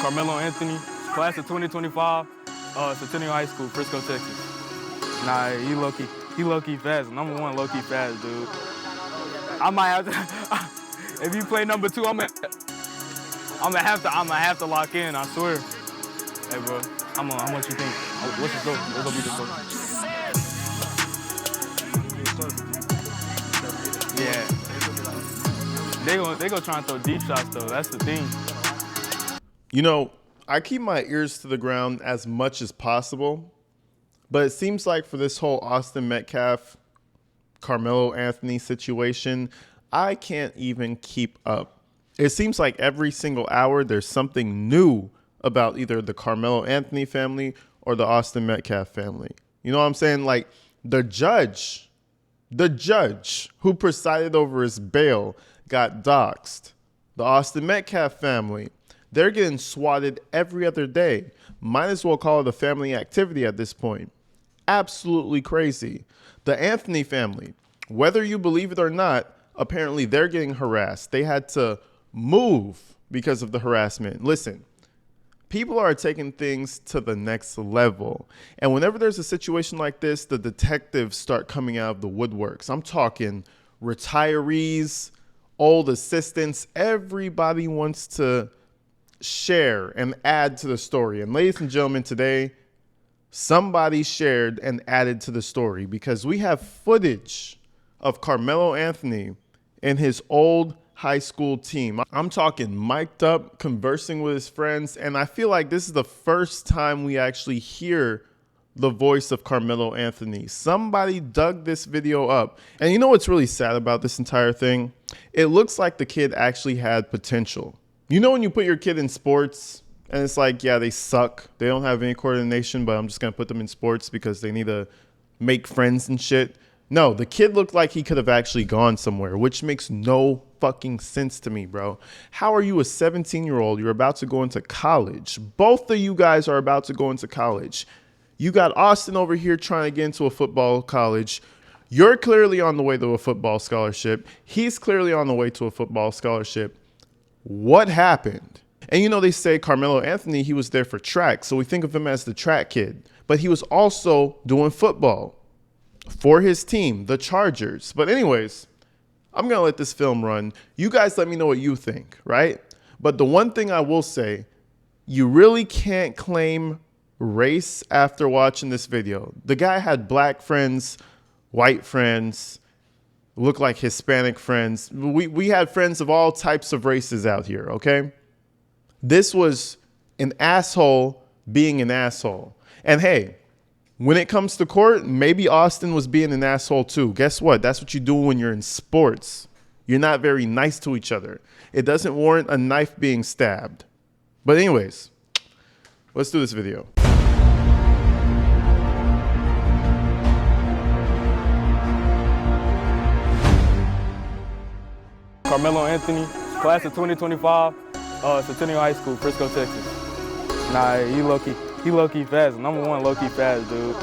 Karmelo Anthony, class of 2025, Centennial High School, Frisco, Texas. Nah, he low-key fast. Number one low-key fast, dude. I might have to, if you play number two, I'm gonna have to lock in, I swear. Hey, bro, how much you think? What's the score? What's gonna be the score? Yeah. They gonna try and throw deep shots, though. That's the thing. You know, I keep my ears to the ground as much as possible, but it seems like for this whole Austin Metcalf, Karmelo Anthony situation, I can't even keep up. It seems like every single hour there's something new about either the Karmelo Anthony family or the Austin Metcalf family. You know what I'm saying? Like the judge who presided over his bail got doxxed. The Austin Metcalf family, they're getting swatted every other day. Might as well call it a family activity at this point. Absolutely crazy. The Anthony family, whether you believe it or not, apparently they're getting harassed. They had to move because of the harassment. Listen, people are taking things to the next level. And whenever there's a situation like this, the detectives start coming out of the woodworks. I'm talking retirees, old assistants. Everybody wants to share and add to the story. And ladies and gentlemen, today, somebody shared and added to the story because we have footage of Karmelo Anthony and his old high school team. I'm talking mic'd up, conversing with his friends, and I feel like this is the first time we actually hear the voice of Karmelo Anthony. Somebody dug this video up. And you know what's really sad about this entire thing? It looks like the kid actually had potential. You know when you put your kid in sports and it's like, yeah, they suck. They don't have any coordination, but I'm just going to put them in sports because they need to make friends and shit. No, the kid looked like he could have actually gone somewhere, which makes no fucking sense to me, bro. How are you a 17-year-old? You're about to go into college. Both of you guys are about to go into college. You got Austin over here trying to get into a football college. You're clearly on the way to a football scholarship. He's clearly on the way to a football scholarship. What happened? And you know, they say Karmelo Anthony, he was there for track. So we think of him as the track kid. But he was also doing football for his team, the Chargers. But anyways, I'm going to let this film run. You guys let me know what you think, right? But the one thing I will say, you really can't claim race after watching this video. The guy had black friends, white friends, look like Hispanic friends. We had friends of all types of races out here, okay? This was an asshole being an asshole. And hey, when it comes to court, maybe Austin was being an asshole too. Guess what? That's what you do when you're in sports. You're not very nice to each other. It doesn't warrant a knife being stabbed. But anyways, let's do this video. Karmelo Anthony, class of 2025, Centennial High School, Frisco, Texas. Nah, he low-key fast. Number one low-key fast, dude.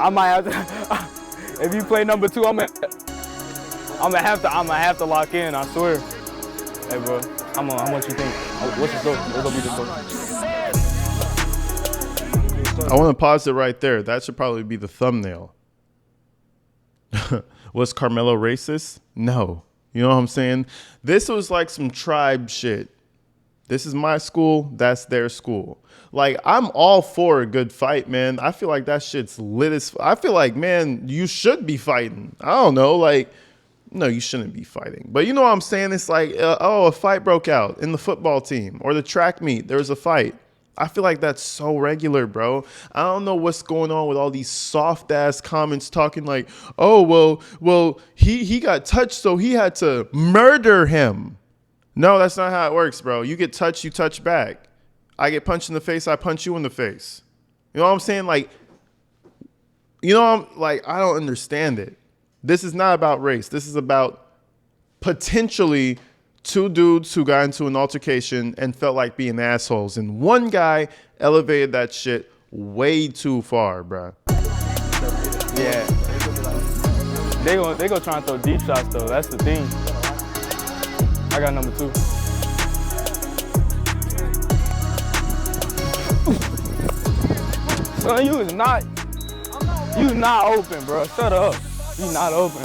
I might have to, if you play number two, I'm gonna have to lock in, I swear. Hey, bro, how much you think? What's the score? What's gonna be the score? I want to pause it right there. That should probably be the thumbnail. Was Karmelo racist? No. You know what I'm saying? This was like some tribe shit. This is my school. That's their school. Like, I'm all for a good fight, man. I feel like that shit's lit as... I feel like, man, you should be fighting. I don't know. Like, no, you shouldn't be fighting. But you know what I'm saying? It's like, a fight broke out in the football team or the track meet. There was a fight. I feel like that's so regular, bro. I don't know what's going on with all these soft-ass comments talking like, oh, well, he got touched, so he had to murder him. No, that's not how it works, bro. You get touched, you touch back. I get punched in the face, I punch you in the face. You know what I'm saying? Like, you know, I don't understand it. This is not about race. This is about potentially two dudes who got into an altercation and felt like being assholes. And one guy elevated that shit way too far, bro. Yeah. They gonna try and throw deep shots, though. That's the thing. I got number two. Son, you not open, bro. Shut up. You not open,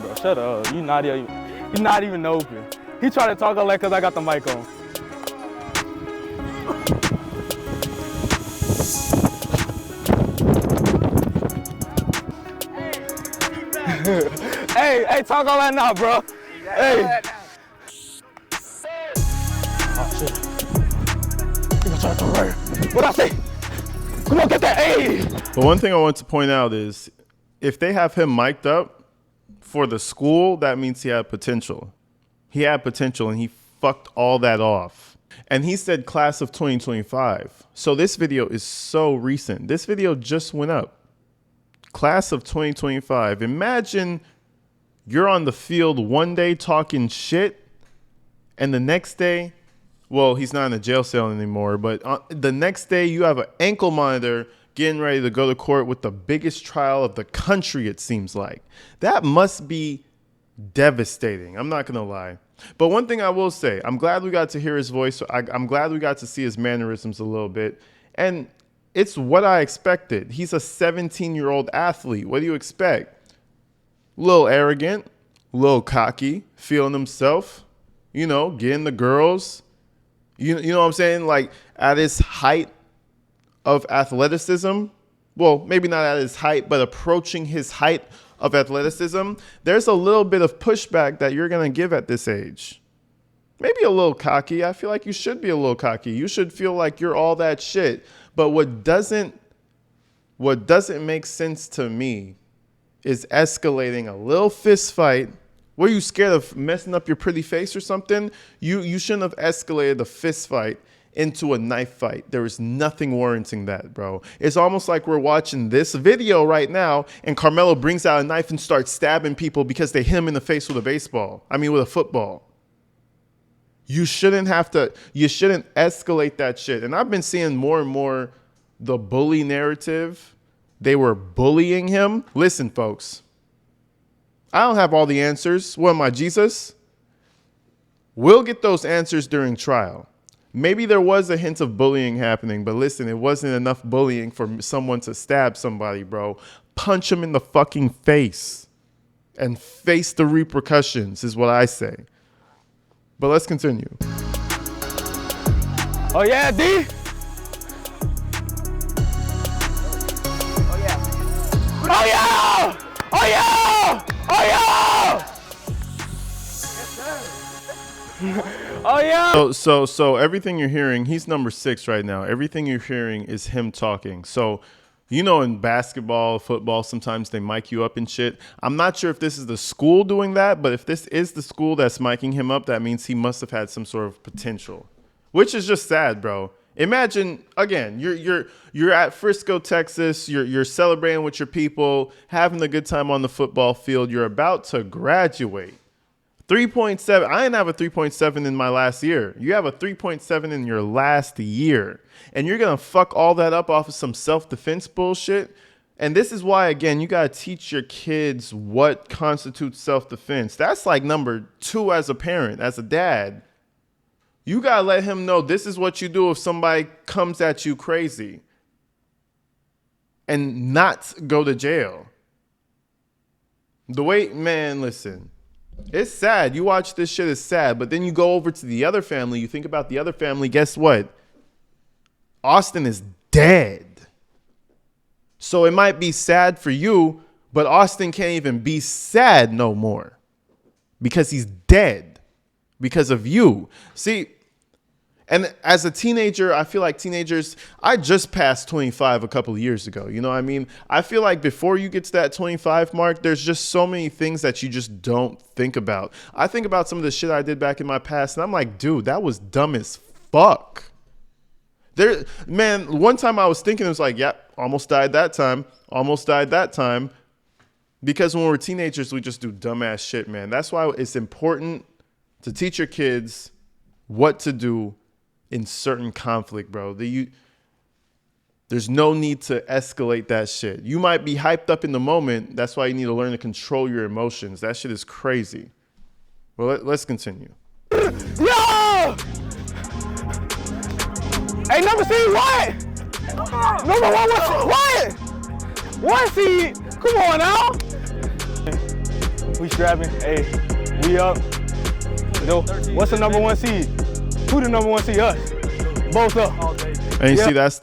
bro. Shut up. You not even open. He tried to talk like cause I got the mic on. Hey, talk all that now, bro. Hey. Oh shit. You gonna try to come right here. What I say? Come on, get that. Hey. But one thing I want to point out is if they have him mic'd up for the school, that means he had potential. He had potential and he fucked all that off. And he said class of 2025. So this video is so recent. This video just went up. Class of 2025. Imagine you're on the field one day talking shit and the next day, well, he's not in a jail cell anymore, but the next day you have an ankle monitor getting ready to go to court with the biggest trial of the country, it seems like. That must be devastating. I'm not going to lie. But one thing I will say, I'm glad we got to hear his voice. I'm glad we got to see his mannerisms a little bit. And it's what I expected. He's a 17-year-old athlete. What do you expect? A little arrogant, a little cocky, feeling himself, you know, getting the girls. You know what I'm saying? Like at his height of athleticism, well, maybe not at his height, but approaching his height of athleticism, there's a little bit of pushback that you're going to give at this age. Maybe a little cocky. I feel like you should be a little cocky. You should feel like you're all that shit. But what doesn't make sense to me is escalating a little fist fight. Were you scared of messing up your pretty face or something? You shouldn't have escalated the fist fight into a knife fight. There is nothing warranting that, bro. It's almost like we're watching this video right now and Karmelo brings out a knife and starts stabbing people because they hit him in the face with a football. You shouldn't escalate that shit. And I've been seeing more and more the bully narrative. They were bullying him. Listen, folks, I don't have all the answers. What am I, Jesus? We'll get those answers during trial. Maybe there was a hint of bullying happening, but listen, it wasn't enough bullying for someone to stab somebody, bro. Punch him in the fucking face and face the repercussions is what I say. But let's continue. Oh yeah, D? Oh yeah! Oh yeah! Oh yeah! Oh yeah! So everything you're hearing, he's number 6 right now. Everything you're hearing is him talking. So, you know, in basketball, football, sometimes they mic you up and shit. I'm not sure if this is the school doing that, but if this is the school that's miking him up, that means he must have had some sort of potential, which is just sad, bro. Imagine, again, you're at Frisco, Texas. You're celebrating with your people, having a good time on the football field. You're about to graduate. 3.7. I didn't have a 3.7 in my last year. You have a 3.7 in your last year. And you're going to fuck all that up off of some self-defense bullshit. And this is why, again, you got to teach your kids what constitutes self-defense. That's like number 2 as a parent, as a dad. You got to let him know this is what you do if somebody comes at you crazy. And not go to jail. The way, man, listen. It's sad. You watch this shit, it's sad. But then you go over to the other family. You think about the other family. Guess what? Austin is dead. So it might be sad for you, but Austin can't even be sad no more. Because he's dead. Because of you. See, and as a teenager, I feel like teenagers, I just passed 25 a couple of years ago. You know what I mean? I feel like before you get to that 25 mark, there's just so many things that you just don't think about. I think about some of the shit I did back in my past, and I'm like, dude, that was dumb as fuck. Man, one time I was thinking, it was like, yep, almost died that time. Almost died that time. Because when we're teenagers, we just do dumbass shit, man. That's why it's important to teach your kids what to do in certain conflict, bro. There's no need to escalate that shit. You might be hyped up in the moment. That's why you need to learn to control your emotions. That shit is crazy. Well, let's continue. Yo! Hey, number C, what? Number one, what? One seed. Come on now. We strapping. Hey, we up. No, what's the number one seed? Who the number one seed? Us. Both up. And you see, that's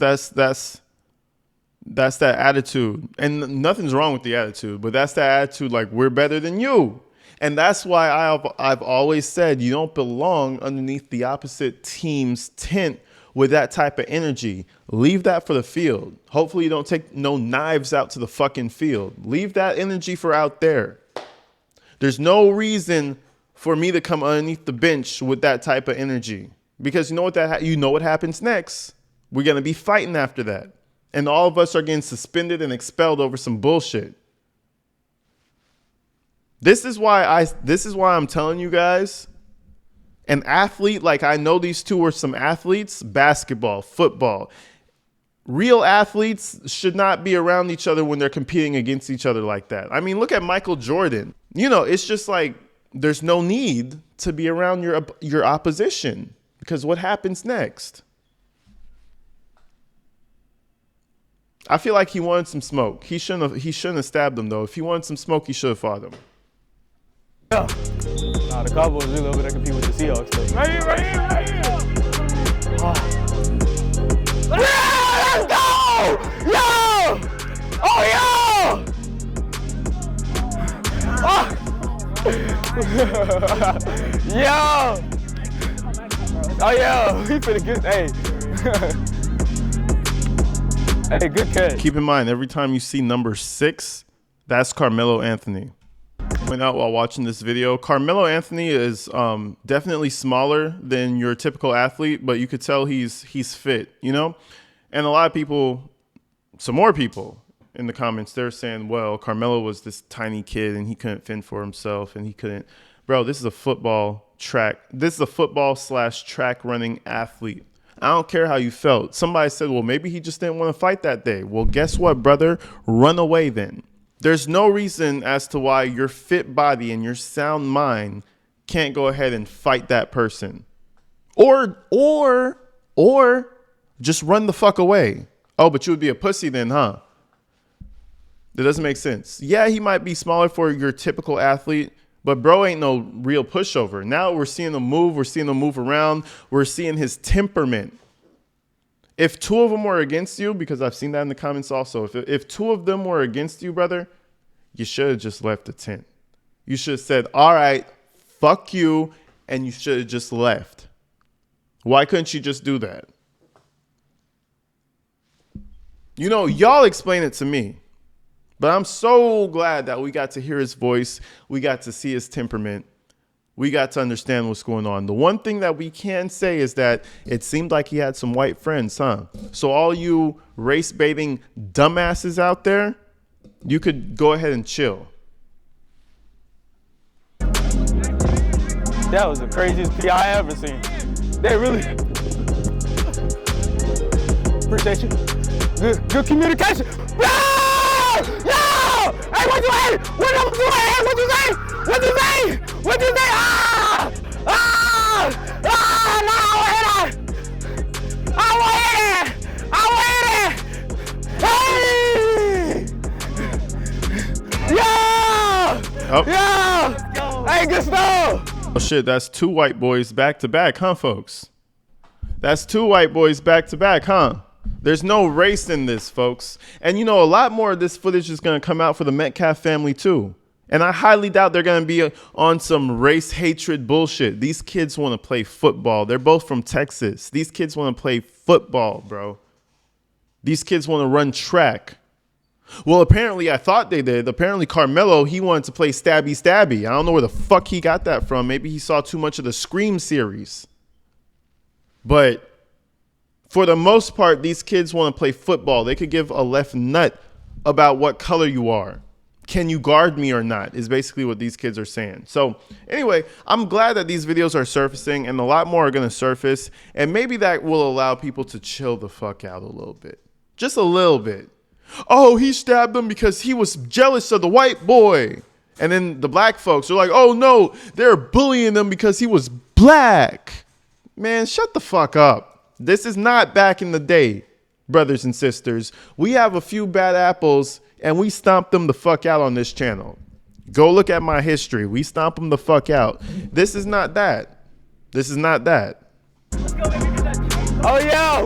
that attitude. And nothing's wrong with the attitude, but that's that attitude like we're better than you. And that's why I've always said you don't belong underneath the opposite team's tent with that type of energy. Leave that for the field. Hopefully you don't take no knives out to the fucking field. Leave that energy for out there. There's no reason for me to come underneath the bench with that type of energy, because you know what happens next. We're going to be fighting after that. And all of us are getting suspended and expelled over some bullshit. This is why I'm telling you guys, an athlete, like I know these two are some athletes, basketball, football. Real athletes should not be around each other when they're competing against each other like that. I mean, look at Michael Jordan. You know, it's just like there's no need to be around your opposition, because what happens next? I feel like he wanted some smoke. He shouldn't have stabbed him though. If he wanted some smoke, he should have fought him. Yeah. Nah, the Cowboys really over there compete with the Seahawks though. Right here. Oh. Yeah, let's go! Yo! Oh, yo! Oh. Yo! Oh, yo! He finna get, hey. Hey, good catch. Keep in mind, every time you see number 6, that's Karmelo Anthony. Went out while watching this video. Karmelo Anthony is definitely smaller than your typical athlete, but you could tell he's fit, you know? And a lot of people, some more people in the comments, they're saying, well, Karmelo was this tiny kid and he couldn't fend for himself and he couldn't. Bro, this is a football/track running athlete. I don't care how you felt. Somebody said, well, maybe he just didn't want to fight that day. Well, guess what, brother? Run away then. There's no reason as to why your fit body and your sound mind can't go ahead and fight that person. Or just run the fuck away. Oh, but you would be a pussy then, huh? That doesn't make sense. Yeah, he might be smaller for your typical athlete, but bro ain't no real pushover. Now we're seeing him move. We're seeing him move around. We're seeing his temperament. If 2 of them were against you, because I've seen that in the comments also, if 2 of them were against you, brother, you should have just left the tent. You should have said, all right, fuck you, and you should have just left. Why couldn't you just do that? You know, y'all explain it to me. But I'm so glad that we got to hear his voice. We got to see his temperament. We got to understand what's going on. The one thing that we can say is that it seemed like he had some white friends, huh? So all you race-baiting dumbasses out there, you could go ahead and chill. That was the craziest PI I ever seen. They really appreciate you. Good communication. No! No! Hey, what you say? What you say? Hey, what you say? What you say? What you say? Ah! Ah! Ah! No, I want it! I want it! Hey! Yeah! Oh. Yeah! Hey, good stuff! Oh shit, that's 2 white boys back to back, huh, folks? That's 2 white boys back to back, huh? There's no race in this, folks. And you know, a lot more of this footage is going to come out for the Metcalf family too. And I highly doubt they're going to be on some race hatred bullshit. These kids want to play football. They're both from Texas. These kids want to play football, bro. These kids want to run track. Well, apparently I thought they did. Apparently Karmelo, he wanted to play stabby stabby. I don't know where the fuck he got that from. Maybe he saw too much of the Scream series. But for the most part, these kids want to play football. They could give a left nut about what color you are. Can you guard me or not is basically what these kids are saying. So anyway, I'm glad that these videos are surfacing and a lot more are going to surface. And maybe that will allow people to chill the fuck out a little bit. Just a little bit. Oh, he stabbed him because he was jealous of the white boy. And then the black folks are like, oh no, they're bullying him because he was black. Man, shut the fuck up. This is not back in the day. brothers and sisters. We have a few bad apples and we stomp them the fuck out on this channel. Go look at my history. We stomp them the fuck out. This is not that. This is not that. Oh yeah,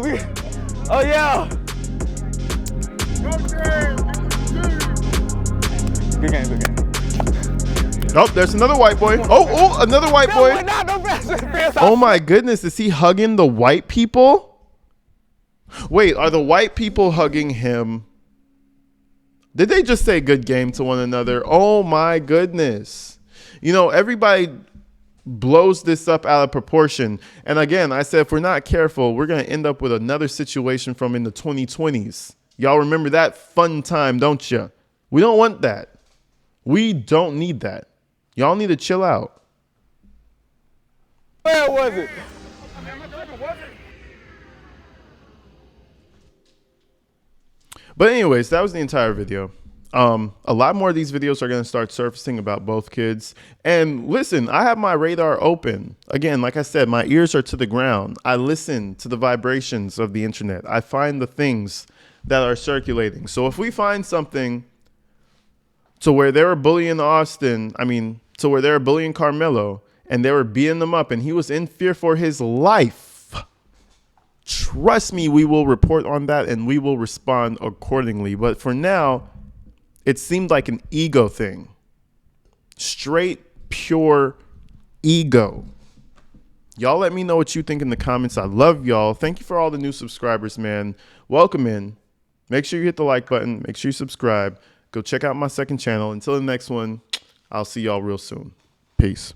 oh yeah. Good game, good game. Oh, there's another white boy. Oh, another white boy. Oh my goodness, is he hugging the white people? Wait, are the white people hugging him? Did they just say good game to one another? Oh my goodness. You know, everybody blows this up out of proportion. And again, I said, if we're not careful, we're going to end up with another situation from in the 2020s. Y'all remember that fun time, don't you? We don't want that. We don't need that. Y'all need to chill out. Where was it? But anyways, that was the entire video. A lot more of these videos are going to start surfacing about both kids. And listen, I have my radar open. Again, like I said, my ears are to the ground. I listen to the vibrations of the internet. I find the things that are circulating. So if we find something to where they were bullying Austin, to where they were bullying Karmelo and they were beating them up and he was in fear for his life, trust me, we will report on that and we will respond accordingly. But for now, it seemed like an ego thing. Straight, pure ego. Y'all let me know what you think in the comments. I love y'all. Thank you for all the new subscribers, man. Welcome in. Make sure you hit the like button. Make sure you subscribe. Go check out my second channel. Until the next one, I'll see y'all real soon. Peace.